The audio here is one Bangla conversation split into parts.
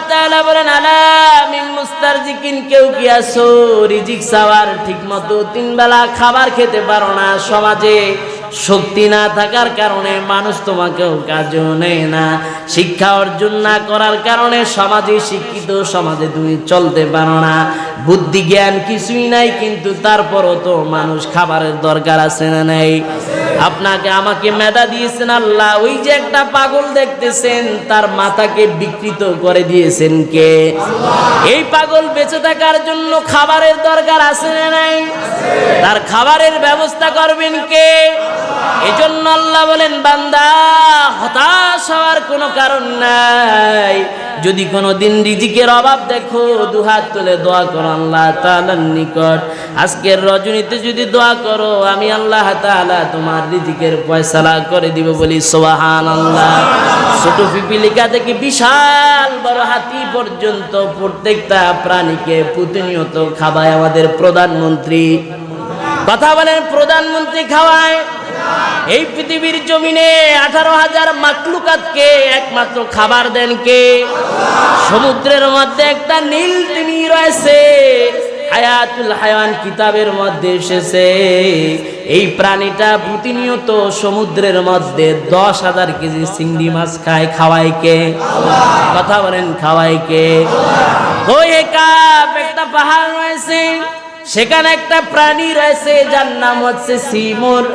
তাআলা বলেন আলা মিন মুস্তারজিকিন, কেউ কি আছো রিজিক চাওয়ার ঠিক মতো তিন বেলা খাবার খেতে পারো না, সমাজে শক্তি না থাকার কারণে মানুষ তোমাকেও কাজও নেয় না, শিক্ষা অর্জন না করার কারণে সমাজে শিক্ষিত সমাজে তুমি চলতে পারো না, বুদ্ধি জ্ঞান কিছুই নাই, কিন্তু তারপরও তো মানুষ খাবারের দরকার আছে না নাই? আপনাকে আমাকে মেধা দিয়েছেন আল্লাহ, ওই যে একটা পাগল দেখতেছেন তার মাথাকে বিকৃত করে দিয়েছেন কে? এই পাগল বেঁচে থাকার জন্য খাবারের দরকার আছে না নাই? তার খাবারের ব্যবস্থা করবেন কে? এজন্য আল্লাহ বলেন বান্দা হতাশ হওয়ার কোনো কারণ নাই। যদি কোনোদিন রিজিকের অভাব দেখো দুহাত তুলে দোয়া করো আল্লাহ তাআলার নিকট। আজকের রজনীতে যদি দোয়া করো আমি আল্লাহ তাআলা তোমার রিজিকের ফয়সালা করে দিব, বলি সুবহানাল্লাহ। ছোট পিপিলিকা থেকে বিশাল বড় হাতি পর্যন্ত প্রত্যেকটা প্রাণীকে প্রতিনিয়ত খাওয়ায় আমাদের প্রধানমন্ত্রী। কথা বলেন, প্রধানমন্ত্রী খাওয়ায়। এই পৃথিবীর জমিনে 18,000 মাখলুকাতকে একমাত্র খাবার দেন কে? সমুদ্রের মধ্যে একটা নীল তিমি রয়েছে, হায়াতুল হায়াওয়ান কিতাবের মধ্যে এসেছে। এই প্রাণীটা প্রতিনিয়ত সমুদ্রের মধ্যে 10,000 কেজি চিংড়ি মাছ খায়, খাওয়ায় কে? কথা বলেন, খাওয়ায় কে? ওই একাপ একটা পাহাড় রয়েছে, সেখানে একটা প্রাণী রয়েছে যার নাম হচ্ছে সিমুর।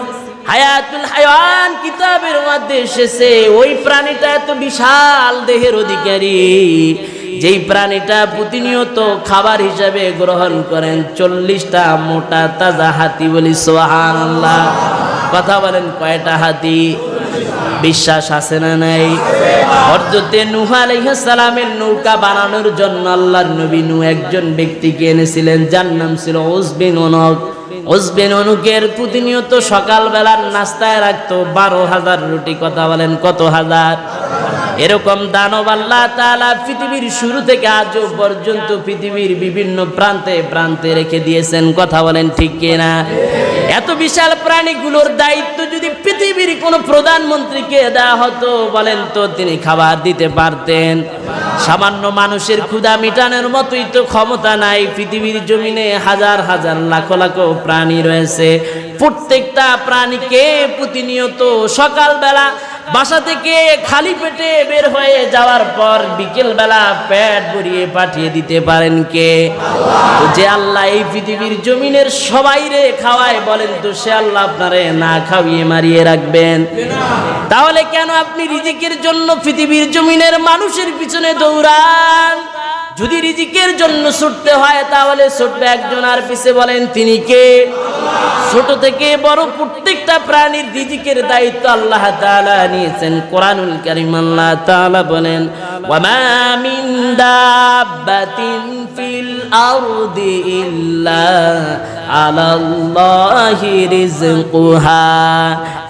হায়াতুল হায়াওয়ান কিতাবের মধ্যে এসেছে ওই প্রাণীটা এত বিশাল দেহের অধিকারী, যেই প্রাণীটা প্রতিনিয়ত খাবার হিসাবে গ্রহণ করেন 40টা মোটা তাজা হাতি, বলি সুবহানাল্লাহ। কথা বলেন, কয়টা হাতি? বিশ্বাস আছে না নাই? হযরতে নূহ আলাইহিস সালামের নৌকা বানানোর জন্য আল্লাহর নবী নূহ একজন ব্যক্তিকে এনেছিলেন যার নাম ছিল উযবিন উনুক। উযবিন উনুকের প্রতিনিয়ত সকালবেলার নাস্তায় রাখতো 12,000 রুটি। কথা বলেন, কত হাজার? এরকম দানব আল্লাহ তাআলা পৃথিবীর শুরু থেকে আজও পর্যন্ত পৃথিবীর বিভিন্ন প্রান্তে প্রান্তে রেখে দিয়েছেন। কথা বলেন ঠিক কিনা? এত বিশাল প্রাণীগুলোর দায়িত্ব যদি পৃথিবীর কোনো প্রধানমন্ত্রীকে দেওয়া হতো, বলেন তো তিনি খাবার দিতে পারতেন? সামান্য মানুষের ক্ষুধা মিটানোর মতোই তো ক্ষমতা নাই। পৃথিবীর জমিনে হাজার হাজার লাখ লাখ প্রাণী রয়েছে, প্রত্যেকটা প্রাণীকে প্রতিনিয়ত সকালবেলা বাসা থেকে খালি পেটে বের হয়ে যাওয়ার পর বিকেল বেলা পেট ভরিয়ে পাঠিয়ে দিতে পারেন কে? তো যে আল্লাহ এই পৃথিবীর জমিনের সবাইরে খাওয়ায়, বলেন তো সে আল্লাহ আপনারে না খাওয়িয়ে মারিয়ে রাখবেন? তাহলে কেন আপনি রিজিকের জন্য পৃথিবীর জমিনের মানুষের পিছনে দৌড়ান? যদি রিজিকের জন্য ছুটতে হয় তাহলে ছুটবে একজন, আর পিছে বলেন তিনি কে? ছোট থেকে বড় প্রত্যেকটা প্রাণীর রিজিকের দায়িত্ব আল্লাহ তাআলা নিয়েছেন। কোরআনুল কারীম আল্লাহ তাআলা বলেন ওয়ামা মিন দাব্বাতিন ফিল আরদি ইল্লা আলাল্লাহি রিজকুহা।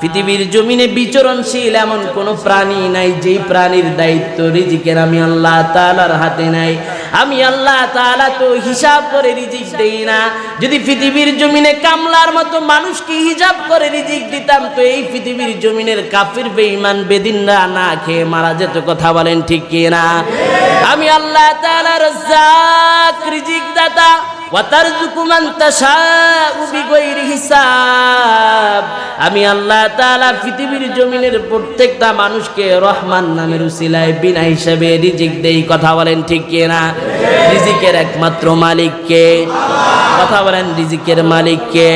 পৃথিবীর জমিনে বিচরণশীল এমন কোন প্রাণী নাই যেই প্রাণীর দায়িত্ব রিজিকের আমি আল্লাহ তাআলার হাতে নাই। আমি আল্লাহ তাআলা তো হিসাব করে রিজিক দেই না। যদি পৃথিবীর জমিনে কামলার মতো মানুষকে হিসাব করে রিজিক দিতাম তো এই পৃথিবীর জমিনের কাফির বেঈমান বেদিনরা না খেয়ে মারা যেত। কথা বলেন ঠিক কিনা? আমি আল্লাহ তাআলা রাজ্জাক, রিজিক দাতা, ওয়া তারযুকু মান তাশাউ বিগাইরি হিসাব। আমি আল্লাহ তাআলা পৃথিবীর জমিনের প্রত্যেকটা মানুষকে রহমান নামের উসিলায় বিনা হিসাবে রিজিক দেই। কথা বলেন ঠিক কিনা? রিজিকের একমাত্র মালিক কে? কথা বলেন, রিজিকের মালিক কে?